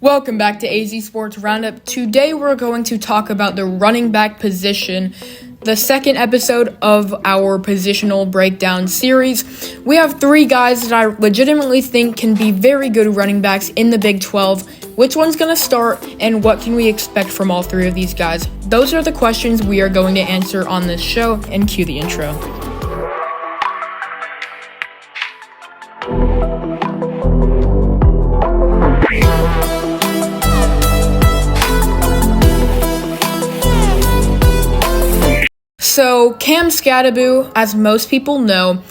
Welcome back to AZ Sports Roundup. Today we're going to talk about the running back position, the second episode of our positional breakdown series. We have three guys that I legitimately think can be very good running backs in the Big 12. Which one's going to start, and what can we expect from all three of these guys? Those are the questions we are going to answer on this show, and cue the intro. So, Cam Skattebo, as most people know,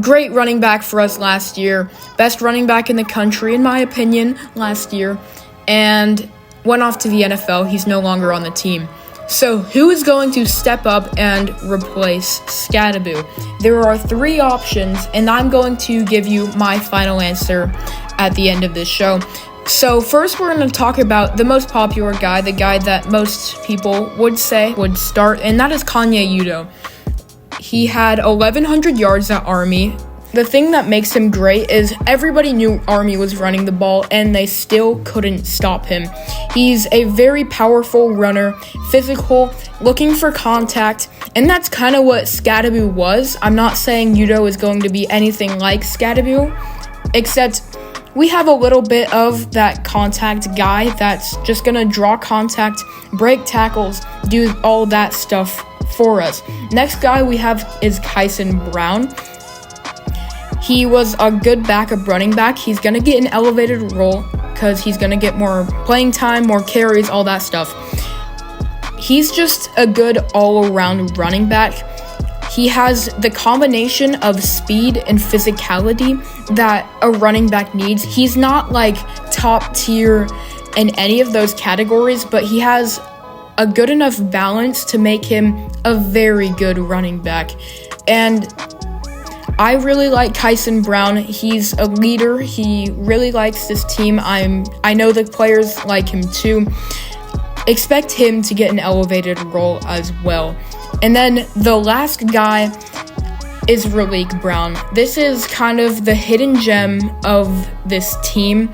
great running back for us last year. Best running back in the country, in my opinion, last year. And went off to the NFL. He's no longer on the team. So, who is going to step up and replace Skattebo? There are three options, and I'm going to give you my final answer at the end of this show. So first we're going to talk about the most popular guy, the guy that most people would say would start, and that is Kanye Udo. He had 1,100 yards at Army. The thing that makes him great is everybody knew Army was running the ball, and they still couldn't stop him. He's a very powerful runner, physical, looking for contact, and that's kind of what Skattebo was. I'm not saying Udo is going to be anything like Skattebo, except we have a little bit of that contact guy that's just going to draw contact, break tackles, do all that stuff for us. Next guy we have is Kyson Brown. He was a good backup running back. He's going to get an elevated role because he's going to get more playing time, more carries, all that stuff. He's just a good all-around running back. He has the combination of speed and physicality that a running back needs. He's not like top tier in any of those categories, but he has a good enough balance to make him a very good running back. And I really like Kyson Brown. He's a leader. He really likes this team. I know the players like him too. Expect him to get an elevated role as well. And then the last guy is Raleek Brown. This is kind of the hidden gem of this team.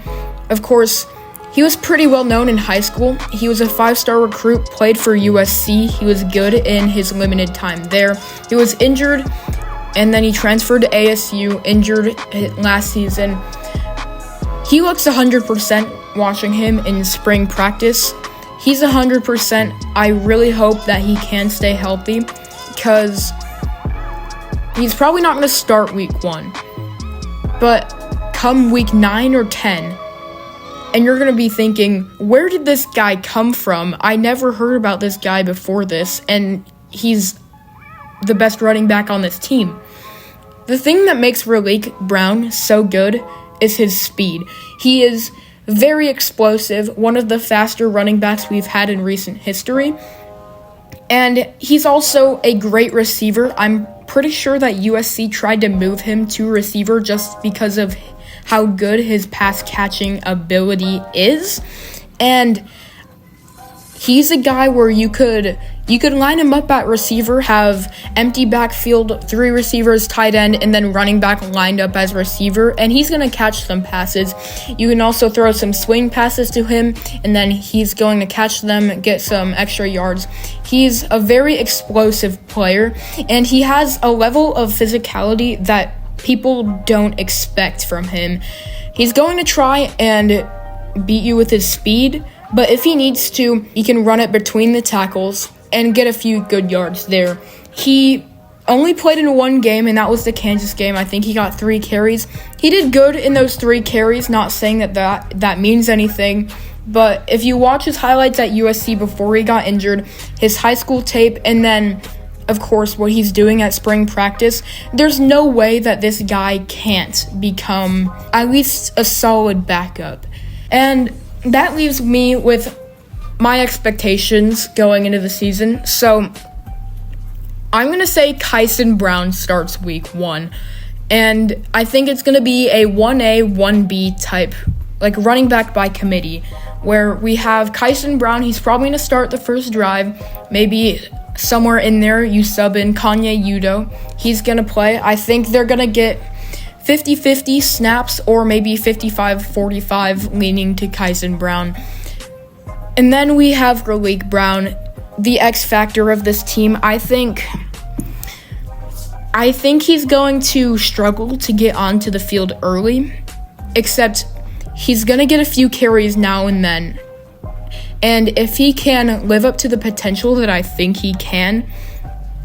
Of course, he was pretty well known in high school. He was a 5-star recruit, played for USC. He was good in his limited time there. He was injured, and then he transferred to ASU, injured last season. He looks 100% watching him in spring practice. He's 100%. I really hope that he can stay healthy because he's probably not going to start week 1. But come week 9 or 10, and you're going to be thinking, where did this guy come from? I never heard about this guy before this, and he's the best running back on this team. The thing that makes Raleek Brown so good is his speed. He is very explosive, one of the faster running backs we've had in recent history. And he's also a great receiver. I'm pretty sure that USC tried to move him to receiver just because of how good his pass catching ability is. And he's a guy where you could line him up at receiver, have empty backfield, 3 receivers, tight end, and then running back lined up as receiver, and he's going to catch some passes. You can also throw some swing passes to him, and then he's going to catch them, get some extra yards. He's a very explosive player, and he has a level of physicality that people don't expect from him. He's going to try and beat you with his speed, but if he needs to, he can run it between the tackles and get a few good yards there. He only played in 1 game, and that was the Kansas game. I think he got 3 carries. He did good in those 3 carries, not saying that means anything. But if you watch his highlights at USC before he got injured, his high school tape, and then, of course, what he's doing at spring practice, there's no way that this guy can't become at least a solid backup. And that leaves me with my expectations going into the season. So I'm going to say Kyson Brown starts week 1. And I think it's going to be a 1A, 1B type, like running back by committee, where we have Kyson Brown. He's probably going to start the first drive. Maybe somewhere in there you sub in Kanye Udo. He's going to play. I think they're going to get 50-50 snaps, or maybe 55-45 leaning to Kyson Brown. And then we have Raleek Brown, the X factor of this team. I think he's going to struggle to get onto the field early, except he's going to get a few carries now and then. And if he can live up to the potential that I think he can,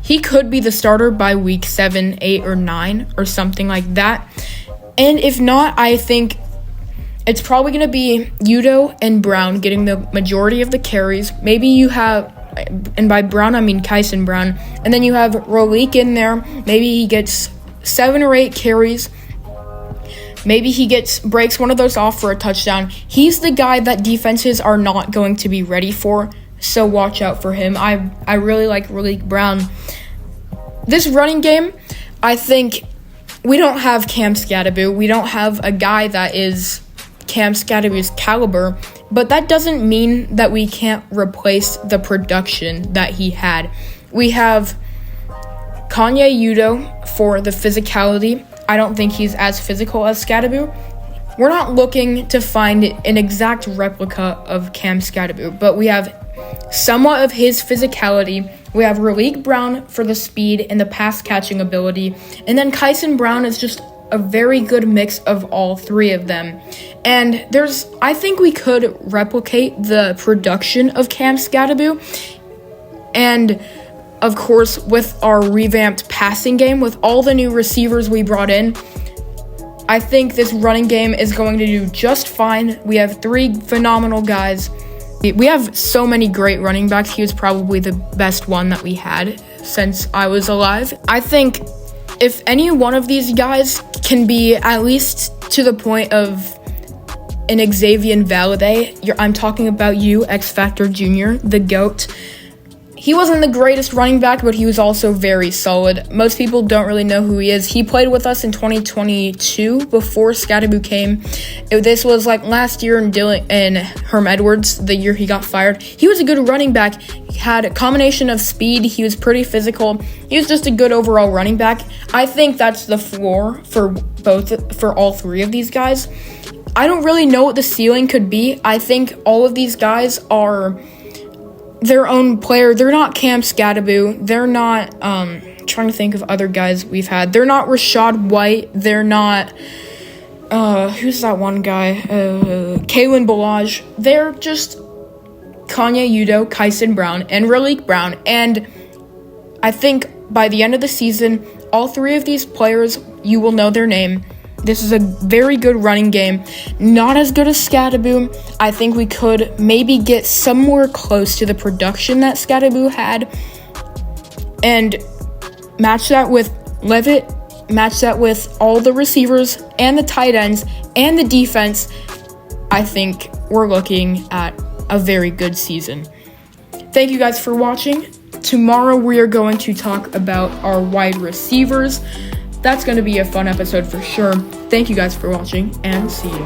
he could be the starter by week 7, 8, or 9, or something like that. And if not, I think it's probably going to be Udo and Brown getting the majority of the carries. Maybe you have, and by Brown I mean Kyson Brown, and then you have Raleek in there. Maybe he gets 7 or 8 carries. Maybe he breaks one of those off for a touchdown. He's the guy that defenses are not going to be ready for, so watch out for him. I really like Raleek Brown. This running game, I think we don't have Cam Skattebo. We don't have a guy that is Cam Skattebo's caliber, but that doesn't mean that we can't replace the production that he had. We have Kanye Udo for the physicality. I don't think he's as physical as Skattebo. We're not looking to find an exact replica of Cam Skattebo, but we have somewhat of his physicality. We have Raleek Brown for the speed and the pass-catching ability, and then Kyson Brown is just a very good mix of all three of them. And I think we could replicate the production of Cam Skattebo, and of course, with our revamped passing game, with all the new receivers we brought in, I think this running game is going to do just fine. We have 3 phenomenal guys. We have so many great running backs. He was probably the best one that we had since I was alive. I think if any one of these guys can be at least to the point of an Xavier Valade, I'm talking about you, X Factor Jr., the GOAT. He wasn't the greatest running back, but he was also very solid. Most people don't really know who he is. He played with us in 2022 before Skattebo came. This was like last year in Herm Edwards, the year he got fired. He was a good running back. He had a combination of speed. He was pretty physical. He was just a good overall running back. I think that's the floor for all 3 of these guys. I don't really know what the ceiling could be. I think all of these guys are their own player. They're not Cam Skattebo. They're not, trying to think of other guys we've had. They're not Rashad White. They're not, who's that one guy? Kalen Ballage. They're just Kanye Udo, Kyson Brown, and Raleek Brown. And I think by the end of the season, all 3 of these players, you will know their name. This is a very good running game. Not as good as Skattebo. I think we could maybe get somewhere close to the production that Skattebo had. And match that with Levitt. Match that with all the receivers and the tight ends and the defense. I think we're looking at a very good season. Thank you guys for watching. Tomorrow we are going to talk about our wide receivers. That's going to be a fun episode for sure. Thank you guys for watching, and see you.